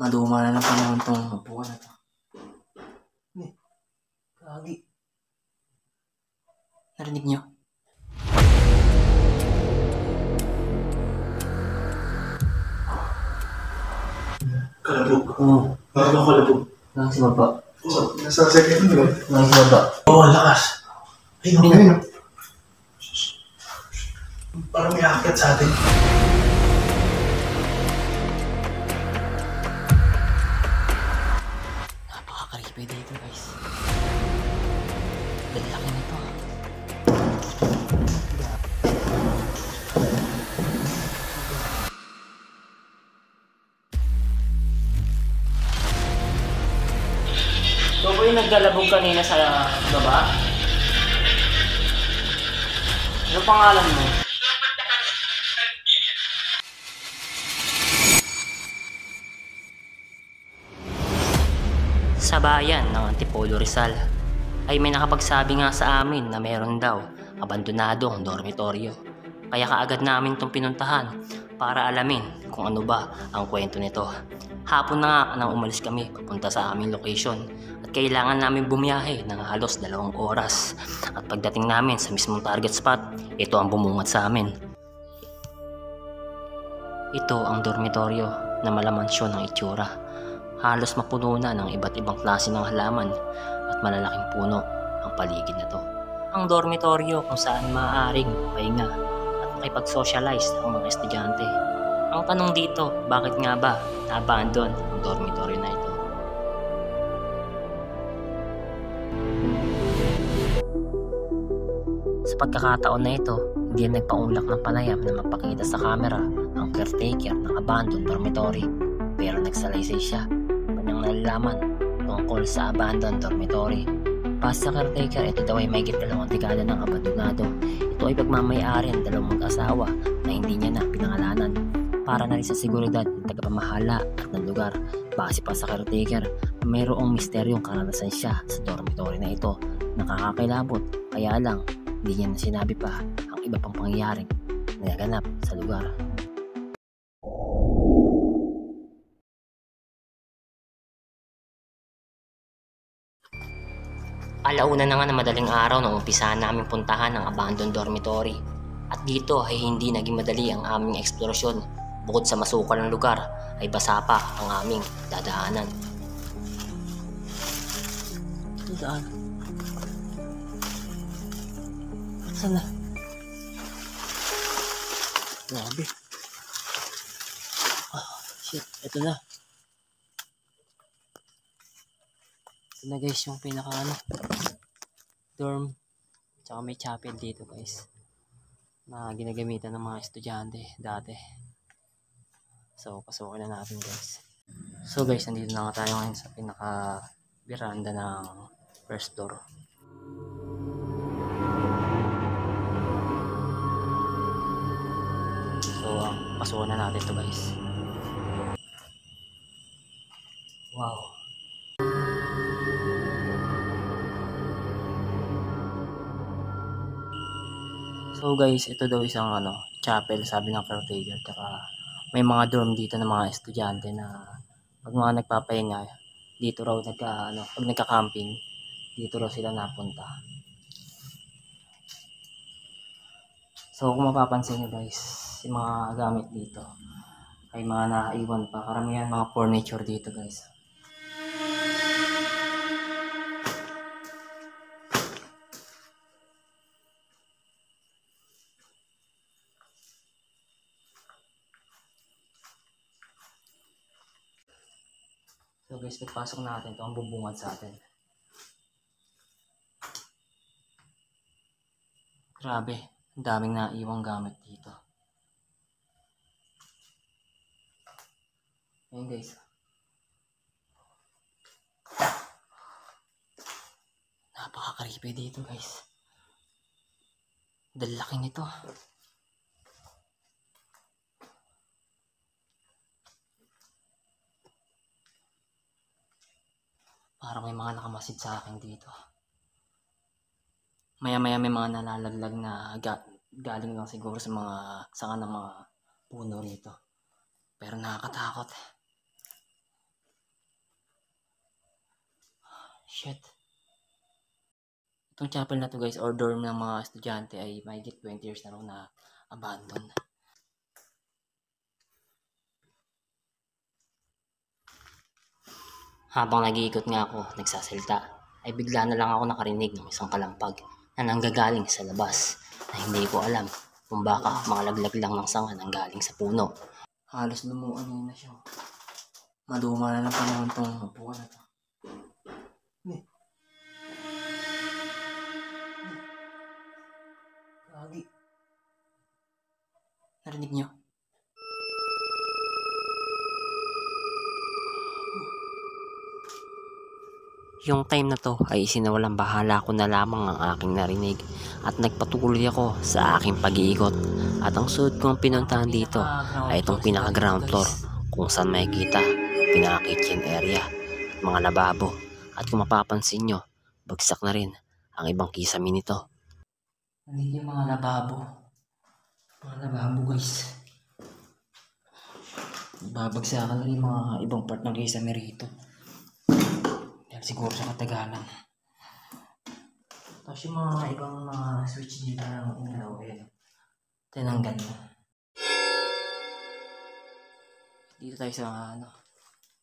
Maduma na ng panahon tong upuan na to. Kagi. Narinig nyo? Kalabog. Oo. Bakit ako kalabog? Lang si baba. Oo, nasa second floor. Lang si baba. Oo, lakas. Ayun, ayun. Parang may akit sa atin. Napaka-creepy dito, guys. Laki nito. Ikaw ba yung naglalabog kanina sa baba? Ano pangalan mo? Sa bayan ng Antipolo Rizal ay may nakapagsabi nga sa amin na meron daw abandonado ang dormitoryo. Kaya kaagad namin itong pinuntahan para alamin kung ano ba ang kwento nito. Hapon na nga nang umalis kami papunta sa aming location at kailangan namin bumiyahe ng halos 2 oras. At pagdating namin sa mismong target spot, ito ang bumungat sa amin. Ito ang dormitoryo na malamansyon ng itsura. Halos mapuno na ng iba't ibang klase ng halaman at malalaking puno ang paligid na to. Ang dormitoryo kung saan maaaring pahinga at makipag-socialize ang mga estudyante. Ang tanong dito, bakit nga ba na-abandon ang dormitoryo na ito? Sa pagkakataon na ito, hindi nagpaunlak ng panayam na mapakita sa camera ang caretaker ng abandoned dormitory, pero nagsalaysay siya kanyang nalalaman tungkol sa abandoned dormitory. Base sa caretaker, ito daw ay mahigit 2 dekada ng abandonado. Ito ay pagmamayari ng 2 mag-asawa na hindi niya na pinangalanan para na rin sa seguridad ng tagapamahala at ng lugar. Base pa sa caretaker, mayroong misteryong karanasan siya sa dormitory na ito. Nakakakilabot, kaya lang hindi niya na sinabi pa ang iba pang pangyayaring nagaganap sa lugar. Alauna na nga na madaling araw nung umpisahan namin puntahan ang abandoned dormitory. At dito ay hindi naging madali ang aming eksplorasyon. Bukod sa masukal ng lugar ay basa pa ang aming dadaanan. Ito daan. Saan na? Grabe. Shit, ito na. Ito na guys yung pinaka dorm. Tsaka may chapel dito guys na ginagamitan ng mga estudyante dati. So pasukin na natin guys. So guys, nandito na nga tayo ngayon sa pinaka veranda ng first floor. So pasukin na natin to guys. Wow. So guys, ito daw isang chapel sabi ng caretaker. Tsaka may mga dorm dito ng mga estudyante na pag mga nagpapahinga dito raw pag nagka-camping dito raw sila napunta. So kung mapapansin nyo guys, yung mga gamit dito ay mga naiwan pa. Karamihan mga furniture dito guys. So guys, pagpasok natin, ito ang bubungad sa atin. Grabe, ang daming naiwang gamit dito. Ayan guys. Napaka-creepy dito guys. Dalaki nito. Parang may mga nakamasid sa akin dito. Maya-maya may mga nalalaglag na galing lang siguro sa mga sanga ng mga puno rito. Pero nakakatakot. Shit. Itong chapel na to guys, or dorm ng mga estudyante ay mahigit 20 years na raw na abandon. Habang nag-iikot nga ako, nagsasalita, ay bigla na lang ako nakarinig ng isang kalampag na nanggagaling sa labas na hindi ko alam kung baka makalaglag lang ng sanga nang galing sa puno. Halos lumuan na siya. Maluma na ng panahon tong upuan na to. Gagi. Narinig niyo? Yung time na to ay isinawalang bahala ko na lamang ang aking narinig at nagpatuloy ako sa aking pag-iikot. At ang suod kong pinuntahan dito ay itong pinaka ground floor kung saan makikita pinaka kitchen area at mga lababo. At kung mapapansin nyo, bagsak na rin ang ibang kisame nito. Nandito yung mga lababo. Mga lababo guys. Babagsakan na rin mga ibang part ng kisame rito. Siguro sa katagalan. Tapos yung mga ibang mga switch dito ng ilaw tinanggal na. Dito tayo sa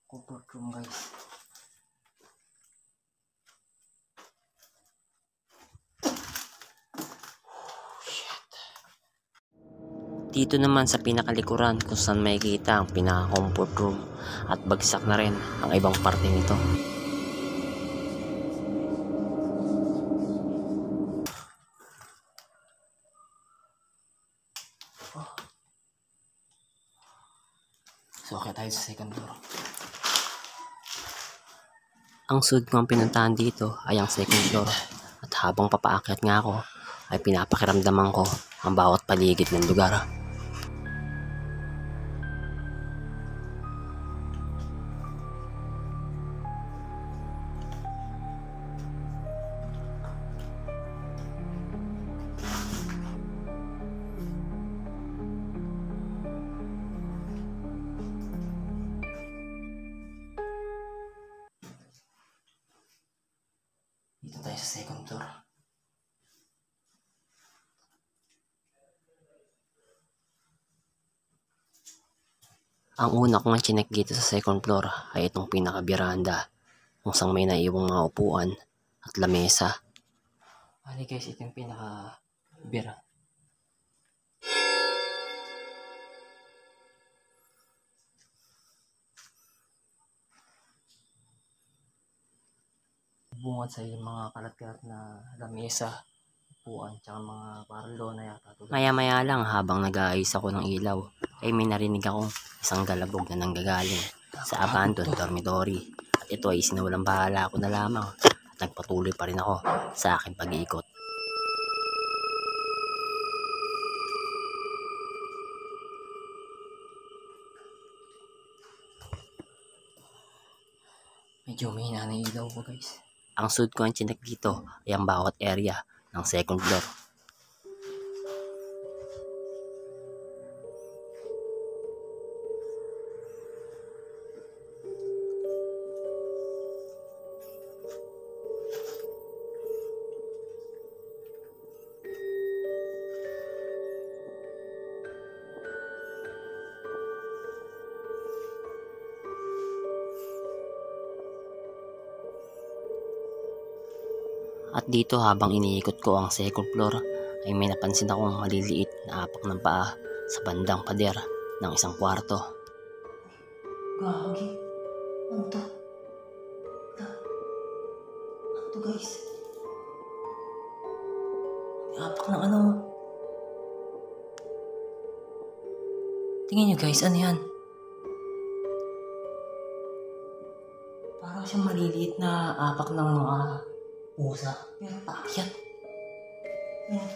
comfort room guys. Shit. Dito naman sa pinakalikuran kung saan makikita ang pinaka comfort room at bagsak na rin ang ibang parte nito. So, okay tayo sa second floor. Ang suod kong pinuntahan dito ay ang second floor. At habang papaakyat nga ako, ay pinapakiramdaman ko ang bawat paligid ng lugar. Dito tayo sa second floor. Ang una kong chinek dito sa second floor ay itong pinaka-biranda kung saan may naiwang mga upuan at lamesa. Ano guys, ito yung pinaka-biranda. Bungad sa yung mga kalat-kalat na lamesa, upuan, tsaka mga parlo na yata. Maya-maya lang habang nag-aayos ako ng ilaw, ay may narinig akong isang galabog na nanggagaling sa abandoned dormitory. At ito ay sinawalang bahala ako na lamang at nagpatuloy pa rin ako sa aking pag-iikot. Medyo mahina na ilaw ko guys. Ang suod ko ang chinek dito ay ang bawat area ng second floor. At dito habang iniikot ko ang second floor ay may napansin akong maliliit na apak ng paa sa bandang pader ng isang kwarto. Gagi, ano to? Ano to guys? Apak ng ano? Tingnan nyo guys, ano yan? Parang siyang maliliit na apak ng mga pusa. Pero paakyat. Ayan.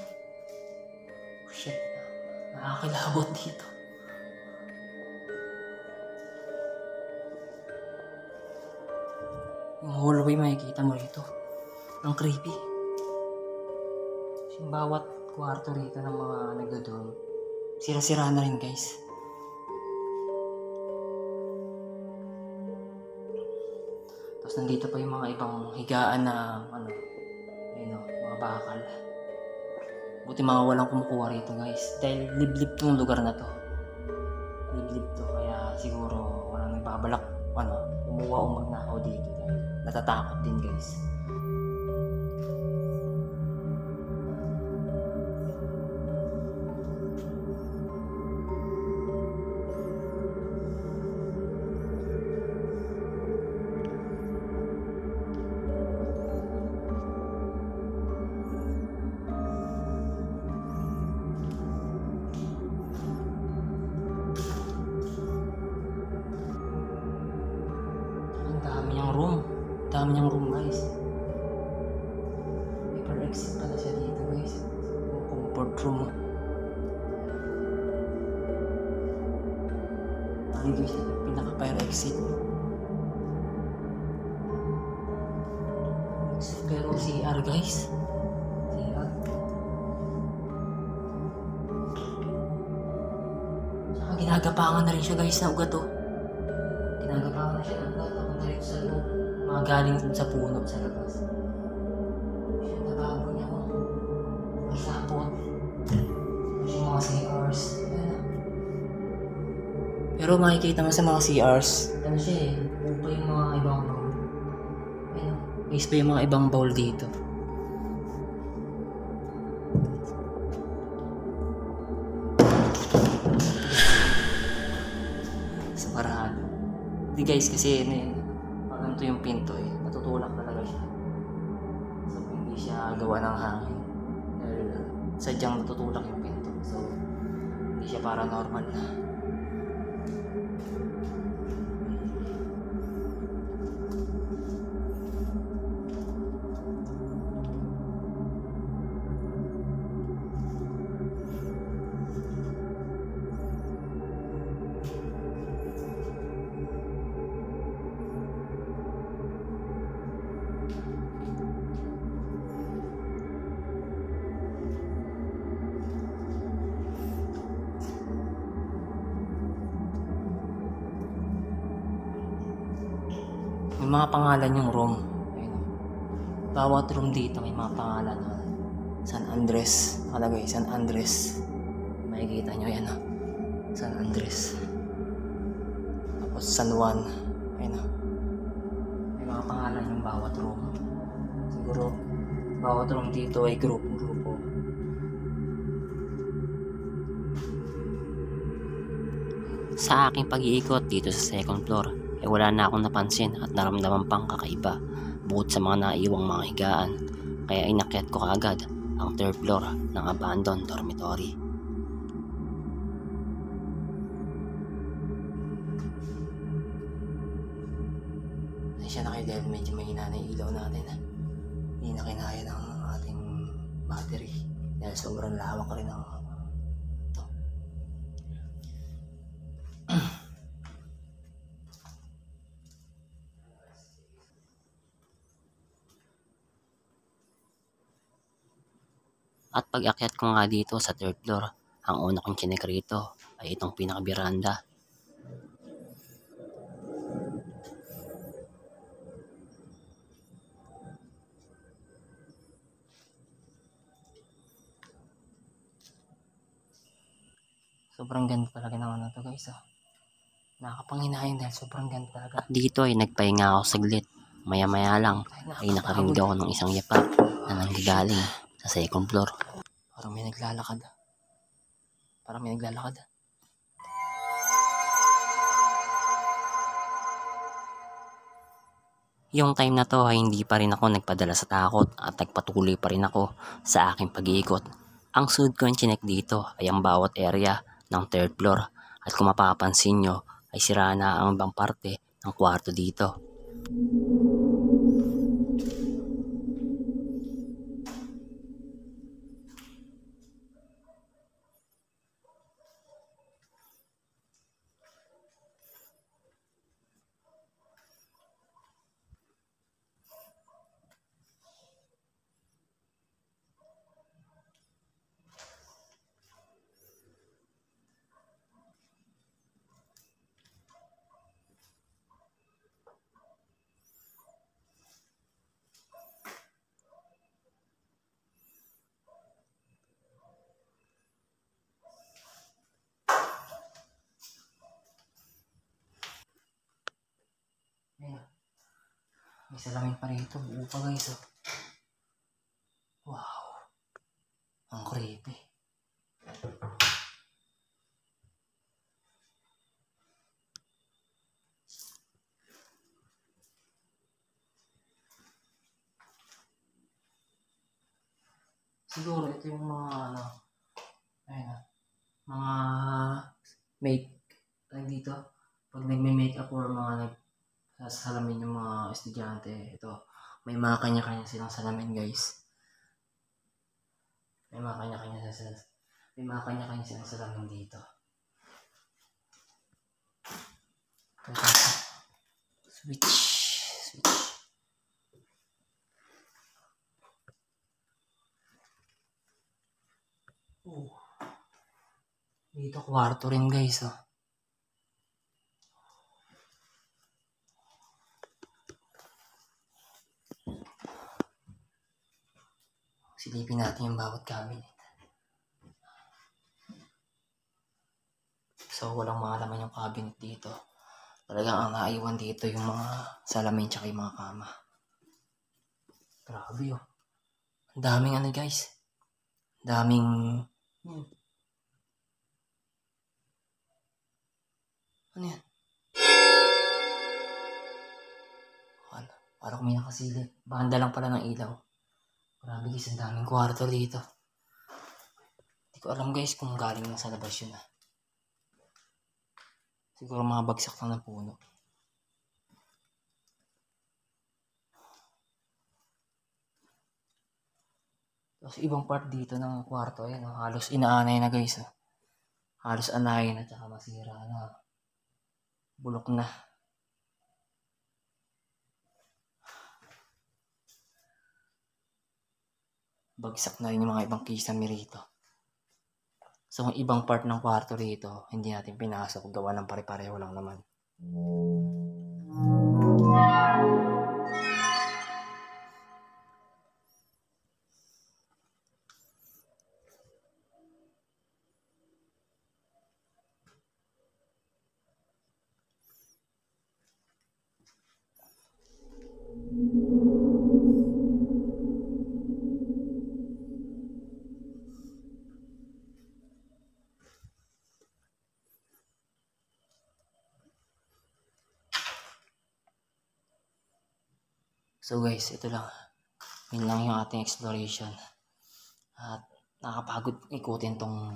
Oh shit. Nakakilabot dito. Yung hallway makikita mo rito. Ang creepy. Yung bawat kwarto rito ng mga nagdodorm, sira-sira na rin guys. Tapos Tapos nandito pa yung mga ibang higaan na ayun o, mga bakal. Buti mga walang kumukuha rito guys. Dahil liblib tong lugar na to. Liblib to, kaya siguro walang nagbabalak kumuha o magnakaw dito dahil natatakot din guys. Dami niyang room guys. May per exit pala siya dito guys. Yung comfort room. Ay guys, ito yung pinaka per exit. Pero CR guys. CR. Saka ginagapangan na rin siya guys na ugat to. Ginagapangan na siya ng ugat. Papunta rin sa loob. Mga galing sa puno sa labas. Siya nabago niya mo. Masapot. Kasi yung mga CRs. Pero makikita mo sa mga CRs, ano siya eh, pa yung mga ibang bowl. Ayun, may pa yung mga ibang bowl dito. Sa parahan. Hindi guys, kasi ganito yung pinto eh, natutulak talaga siya. So hindi siya gawa ng hangin. Dahil sadyang natutulak yung pinto. So hindi siya paranormal na. May mga pangalan yung room. Ayun. Bawat room dito may mga pangalan. San Andres. Nakalagay, San Andres. Makikita nyo yan. San Andres. Tapos San Juan. Ayun. May mga pangalan yung bawat room. Siguro, bawat room dito ay grupo-grupo. Sa aking pag-iikot dito sa second floor, wala na akong napansin at naramdaman pang kakaiba bukod sa mga naiwang mga higaan, kaya inakyat ko kaagad ang third floor ng abandoned dormitory. Ay siya na kayo dahil medyo mahina na yung ilaw natin. Hindi na kinaya ng ating battery dahil sobrang lawak rin ang ito. At pag-akyat ko nga dito sa third floor, ang una kong chinek rito ay itong pinaka-biranda. Sobrang ganda talaga naman na ito guys. Nakakapanghinayang dahil sobrang ganda talaga. At dito ay nagpahinga ako saglit. Maya-maya lang ay nakarinig ako ng isang yapak na nanggagaling sa second floor. Parang may naglalakad. Yung time na to ay hindi pa rin ako nagpadala sa takot at nagpatuloy pa rin ako sa aking pag-iikot. Ang sunod ko yung chinek dito ay ang bawat area ng third floor at kung mapapansin nyo ay sira na ang ibang parte ng kwarto dito. May salamin pa rito. Buo pa guys. Oh. Wow. Ang creepy. Siguro ito yung mga ano. Ayun na. Mga make. Like dito. Pag nagme-makeup or mga nagsasalamin yung mga estudyante. Ito. May mga kanya-kanya silang salamin guys. May mga kanya-kanya silang salamin dito. Switch. Oh. Dito kwarto rin guys. Oh. Silipin natin yung bawat cabinet. So, walang mga laman yung cabinet dito. Talagang ang naiwan dito yung mga salamin tsaka yung mga kama. Grabe oh. Ang daming ano guys. Ang daming... Ano yan? Parang may nakasilip. Banda lang pala ng ilaw. Grabe guys, ang daming kwarto dito. Hindi ko alam guys kung galing na sa labas yun ah. Siguro mga bagsak lang ng puno. Tapos ibang part dito ng kwarto, ayan, oh, halos inaanay na guys. Oh. Halos anay na tsaka masira na. Bulok na. Bagsak na rin yung mga ibang kisame rito. So, ang ibang part ng kwarto rito, hindi natin pinasok. Gawa ng pare-pareho lang naman. So guys, ito lang. Yun lang yung ating exploration. At nakapagod ikutin tong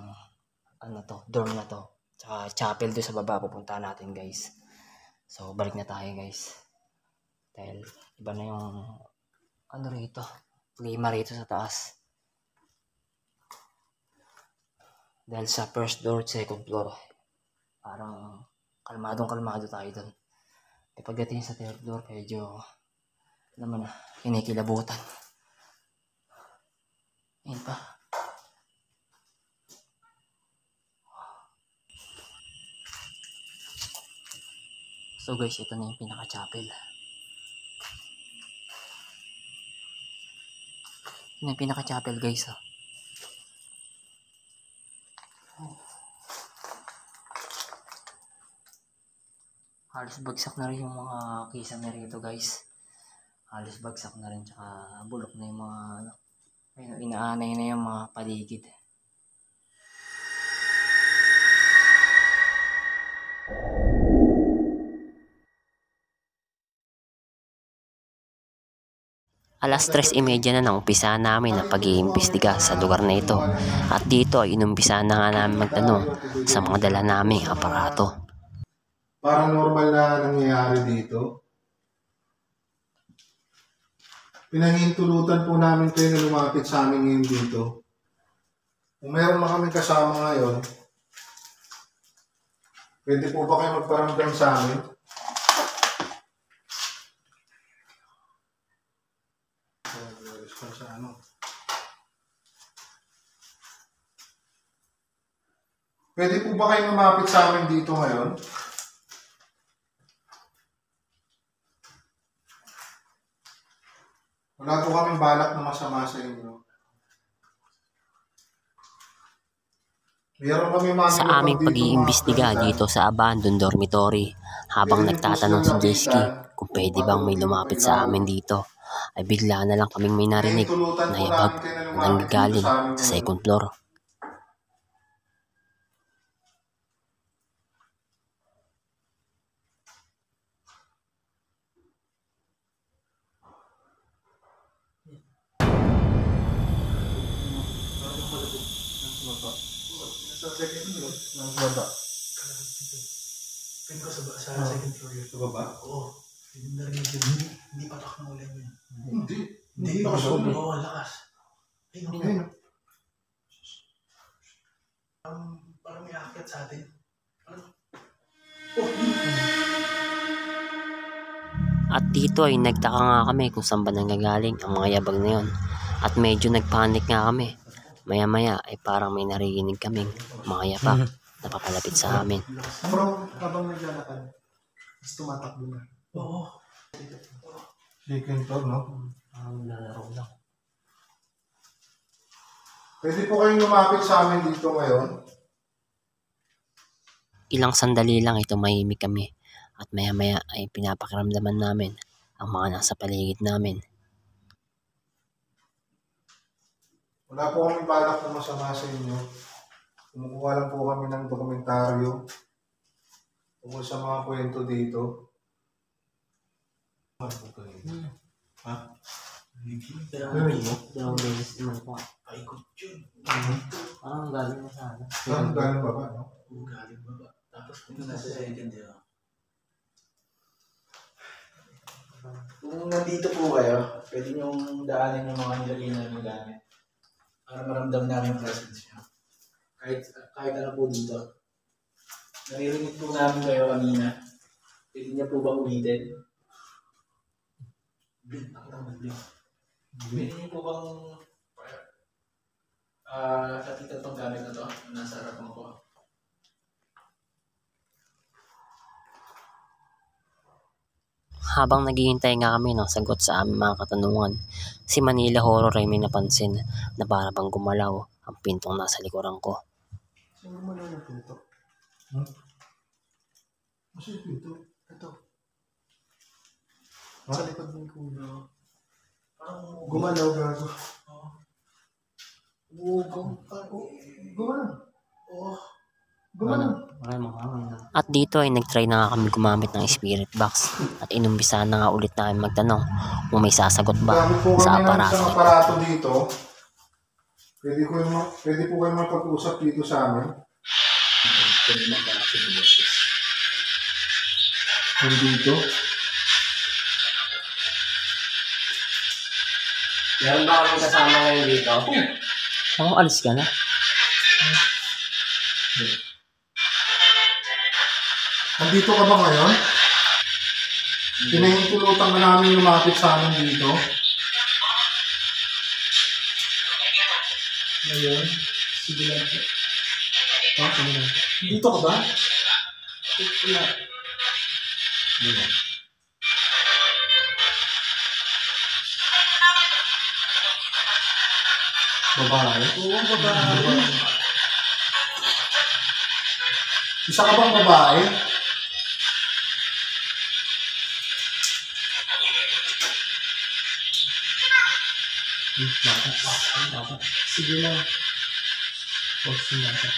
ano to, dorm na to. Tsaka chapel doon sa baba pupunta natin guys. So balik na tayo guys. Dahil iba na yung ano rito. Klima rito sa taas. Dahil sa first floor, second floor. Parang kalmadong-kalmado tayo doon. E pagdating sa third floor, medyo naman na, kinikilabutan. Ayun pa. So guys, ito na yung pinaka-chapel. Ito na yung pinaka-chapel guys. Oh. Halos bagsak na rin yung mga kisame rito guys. Halos bagsak na rin, tsaka bulok na yung mga ano, ayun, inaanay na yung mga paligid. Alas 3:30 na nang umpisa namin ang pag-iimbestiga sa lugar na ito. At dito ay inumpisa na nga namin magtanong sa mga dala naming aparato. Parang normal na nangyayari dito. Pinahintulutan po namin kayo na lumapit sa amin ngayon dito. Kung meron na kami kasama ngayon, pwede po ba kayo magparamdam sa amin? Sa ano? Pwede po ba kayo lumapit sa amin dito ngayon? Wala po kaming balak na masama sa inyo. Sa aming pag-iimbestiga dito sa abandoned dormitory, habang nagtatanong si Jesky kung pwede bang may lumapit sa amin dito, ay bigla na lang kaming may narinig Pinahintulutan na po yabag namin kayo na na lumapit dito nanggagaling sa amin sa ngayon. second floor. Sa second floor, nasa baba. Pin ko sa second floor yun. Sa baba? Oo. Hindi patak na ulan yun. Hindi. Hindi nakasunog. Oo, ang lakas. Ayun, Ayun. parang may aakyat sa atin. At dito ay nagtaka nga kami kung saan ba nanggagaling ang mga yabag na yon. At medyo nagpanic nga kami. Maya-maya ay parang may narinig kaming mga yapak na papalapit sa amin. Pero habang naglalakad, mas tumatakbo na. Oo. Second floor, no? Lalaro lang. Pwede po kayong lumapit sa amin dito ngayon. Ilang sandali lang ito mahimik kami at maya-maya ay pinapakiramdaman namin ang mga nasa paligid namin. Wala po kami balak na masama sa inyo. Kumukuha lang po kami ng dokumentaryo tungkol sa mga kwento dito. Ano po kayo? Ha? Narinig mo? Dalawang beses naman po. Paikot yun. Parang galing na sana. Saan galing ba ba? No? Galing baba. Tapos kung nasa second yun. Kung nandito po kayo, pwede niyong daanin yung mga nilagay namin gamit. Para maramdam namin yung presence niya. Kahit ano po dito. Naririnig po namin kayo kanina. Pwede niya po bang ulitin? Blink. Nakita mo blink. Pwede niyo po bang kapitan tong gamit na to? Nasa harapan ko. Habang naghihintay nga kami ng sagot sa aming mga katanungan, si Manila Horror ay may napansin na para bang gumalaw ang pintong nasa likuran ko. Siguro mo na ng pinto. Kasi dito. Ito. Ha? Sa likod ng kuno. Parang Gumalaw, gago. Gumana. Oh. Gumalaw. At dito ay nagtry na nga kami gumamit ng spirit box at inumpisahan na nga ulit namin magtanong kung may sasagot ba Gamit po sa kami ng aparato isang ito. aparato dito. Pwede po kayo mapag-usap dito sa amin. Dito. Meron ba kami kasama ngayon dito? Oo, alis ka na. Nandito ka ba ngayon? Pinahintulutan ka namin lumapit sa amin dito. Ngayon, sige lang po. Dito ka ba? Babae? Oo, babae. Isa ka bang babae? Sige lang. Huwag sumata.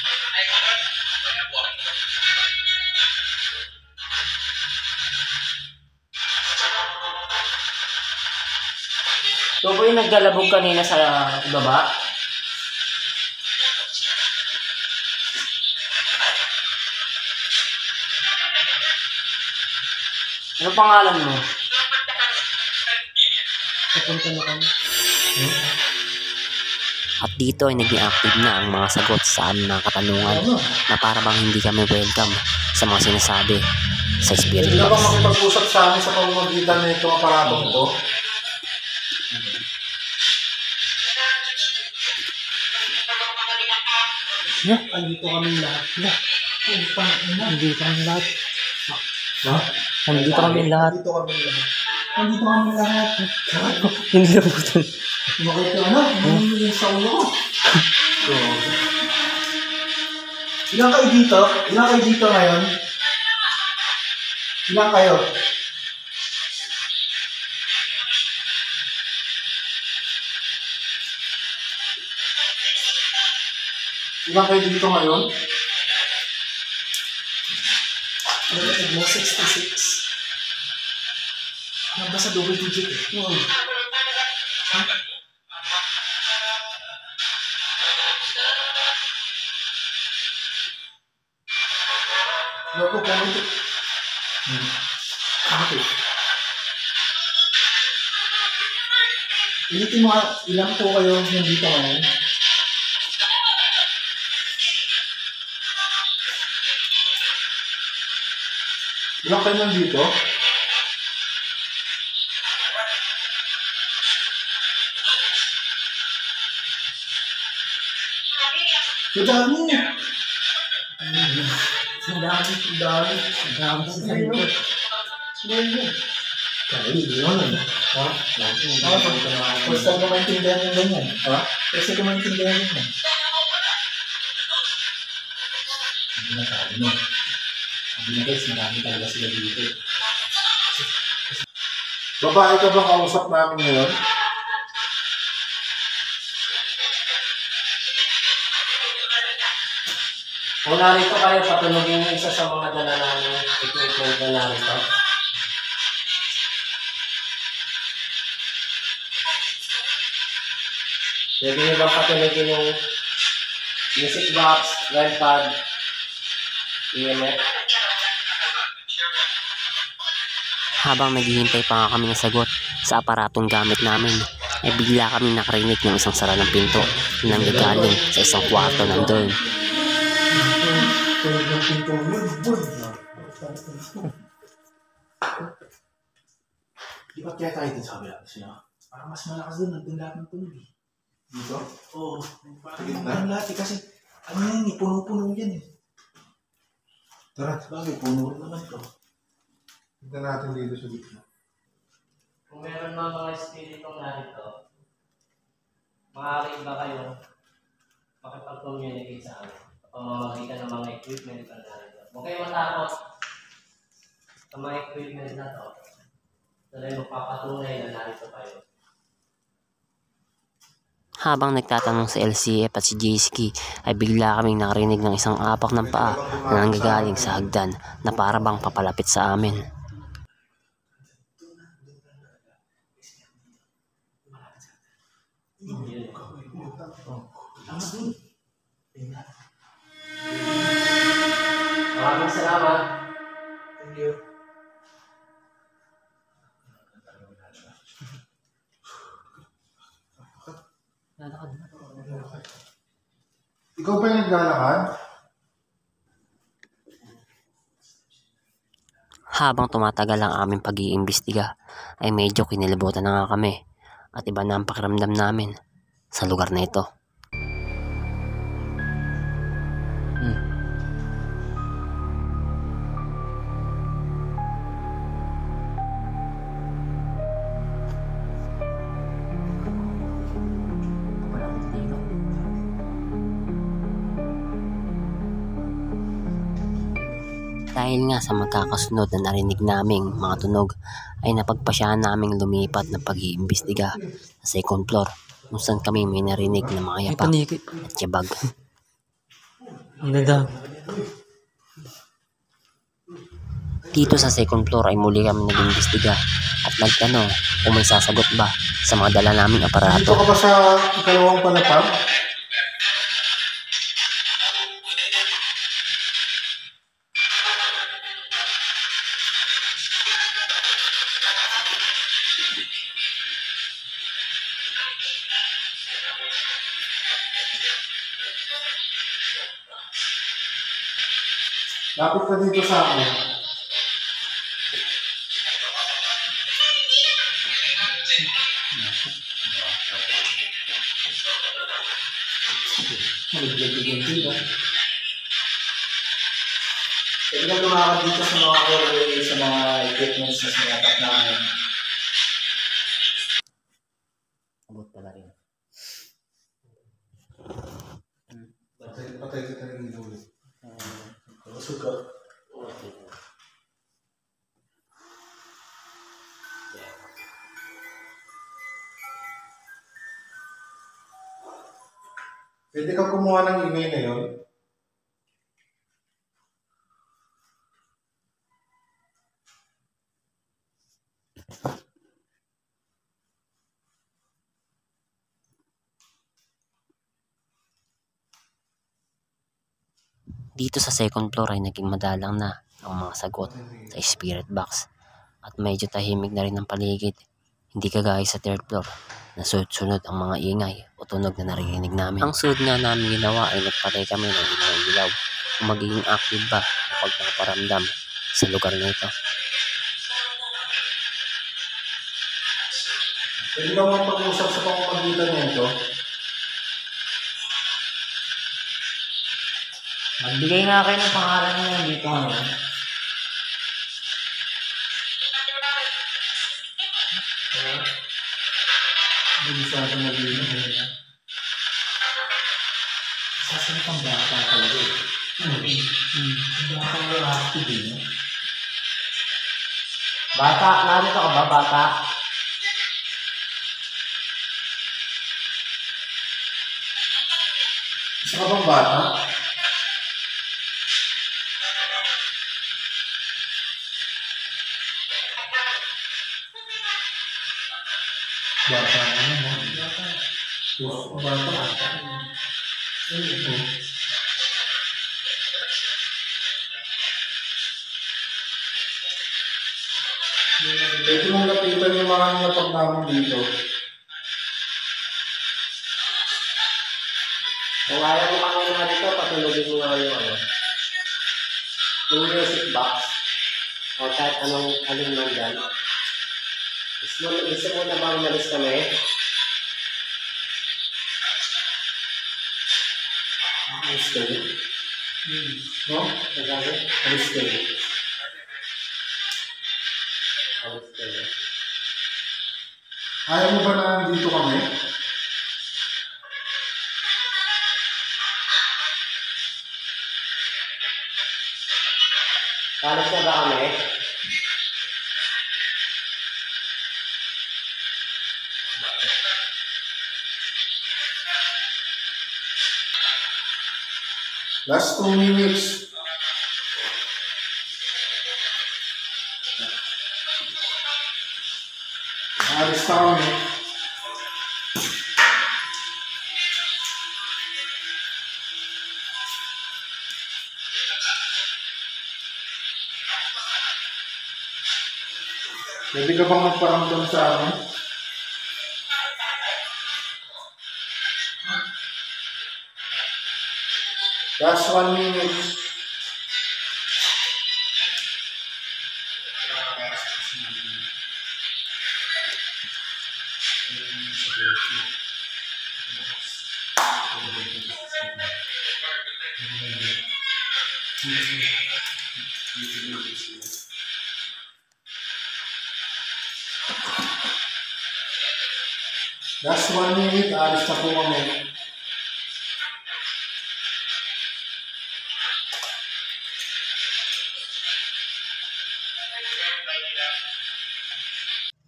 Ito po yung naggalabog kanina sa baba? Ano pangalan mo? Papunta na kami. At dito ay naging active na ang mga sagot sa aming mga katanungan na para bang hindi kami welcome sa mga sinasabi sa spirit Pwede ka box. bang makipag-usap sa amin sa pamamagitan ng itong aparatong ito? Andito kami lahat. Hindi kami lahat. Ha? Nandito kami lahat. Andito kami lahat. Andito kami lahat. Hindi na putol. Bakit ka ano? Nanginginig sa ulo ko. Ilan kayo dito? Ilan kayo dito ngayon? Ilan kayo? Ilan kayo dito ngayon? Narinig mo, 66. Nabasa double digit eh. Ha? Bago, pumunti. Okay. Ilitin mo, ilan po kayo nandito ngayon? Ilan kayo nandito? Madami. Madami sa likod. Kaya yun. Ha? First time ko maintindihan yung ganyan. Ha? First time ko maintindihan yung ganyan. Sabi mo. Sabi na guys, marami talaga sila dito. Babae ka bang kausap namin ngayon? Kung narito kayo, patunogin niyo isa sa mga dala namin equipment na narito. Pwede niyo bang patunogin yung music box, webpad, EMF? Habang naghihintay pa nga kami ng sagot sa aparatong gamit namin, ay bigla kami nakarinig ng isang sara ng pinto na nanggagaling sa isang kwarto ng dorm. Tulog ng pinto yun. Boom! Lipat kaya tayo din sa kabila. Parang mas malakas doon. Nandun lahat ng tunog eh. Dito? Oo. Parang Sige na. nandun lahat eh. Kasi ano yan eh. Puno-puno yan eh. Tara, Bagay, puno rin naman to. tignan natin dito sa gitna. Kung meron mga espiritong narito, maaari ba kayo makipag-communicate sa amin? Pamamagitan ng mga equipment na narito. Huwag kayo matakot sa mga equipment na to. Dahil magpapatunay na narito kayo. Habang nagtatanong si LCF at si JSK ay bigla kaming nakarinig ng isang apak ng paa na nanggagaling sa hagdan na para bang papalapit sa amin. Tama dun. Maraming salamat. Thank you. Ikaw pa yung naglalakad? Habang tumatagal ang aming pag-iimbestiga ay medyo kinilibutan na nga kami at iba na ang pakiramdam namin sa lugar na ito. Dahil nga sa magkakasunod na narinig naming mga tunog ay napagpasyahan naming lumipat ng pag-iimbestiga sa second floor kung saan kami may narinig na mga yapak at yabag. Ang ganda. Dito sa second floor ay muli kami nag-imbestiga at nagtanong kung may sasagot ba sa mga dala naming Dito aparato. ka ba sa ikalawang palapag? Lapit ka dito sa akin. Pwede na lumakad dito sa mga hallway, sa mga equipments na sinatak namin. Abot pala rin. Patay ka rin dito ulit. Kusog ka. Pwede ka kumuha ng email na yun. Dito sa second floor ay naging madalang na ang mga sagot sa spirit box at medyo tahimik na rin ang paligid. Hindi kagaya sa third floor na sunod-sunod ang mga ingay o tunog na naririnig namin. Ang sunod nga namin ginawa ay nagpatay kami ng ilang ilaw kung magiging active ba ang pagpaparamdam sa lugar na ito. Pwede ka mapag-usap sa pamamagitan nito. Magbigay nga kayo ng pangalan niyo dito ngayon. Hindi sa ating mag-iingat. Sasalitang bata talaga eh. Bata yung active eh. No? Bata, narito ka ba, bata? Isa ka bang bata? Bata na yun, no? Bata. Pwede mong lapitan yung mga nilapag namin dito. Kung ayaw mo kami nga dito, patulogin mo nga yung yung music box o kahit anong nandyan. Gusto mo na bang umalis kami? Alis kayo. No? Nagsabi? Alis kayo. Alis kayo. Ayaw mo ba na nandito kami? Alis na ba kami? Last 2 minutes. Alis na kami. Pwede ka bang magparamdam sa amin? Last 1 minute. Last 1 minute, alis na po kami.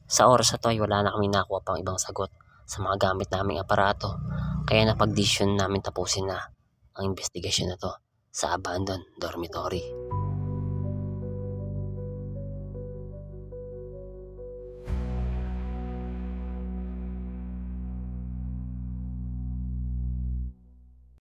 Sa oras na to ay wala na kami nakuha pang ibang sagot sa mga gamit naming aparato, kaya napag-desisyon namin tapusin na ang investigasyon na to sa abandoned dormitory.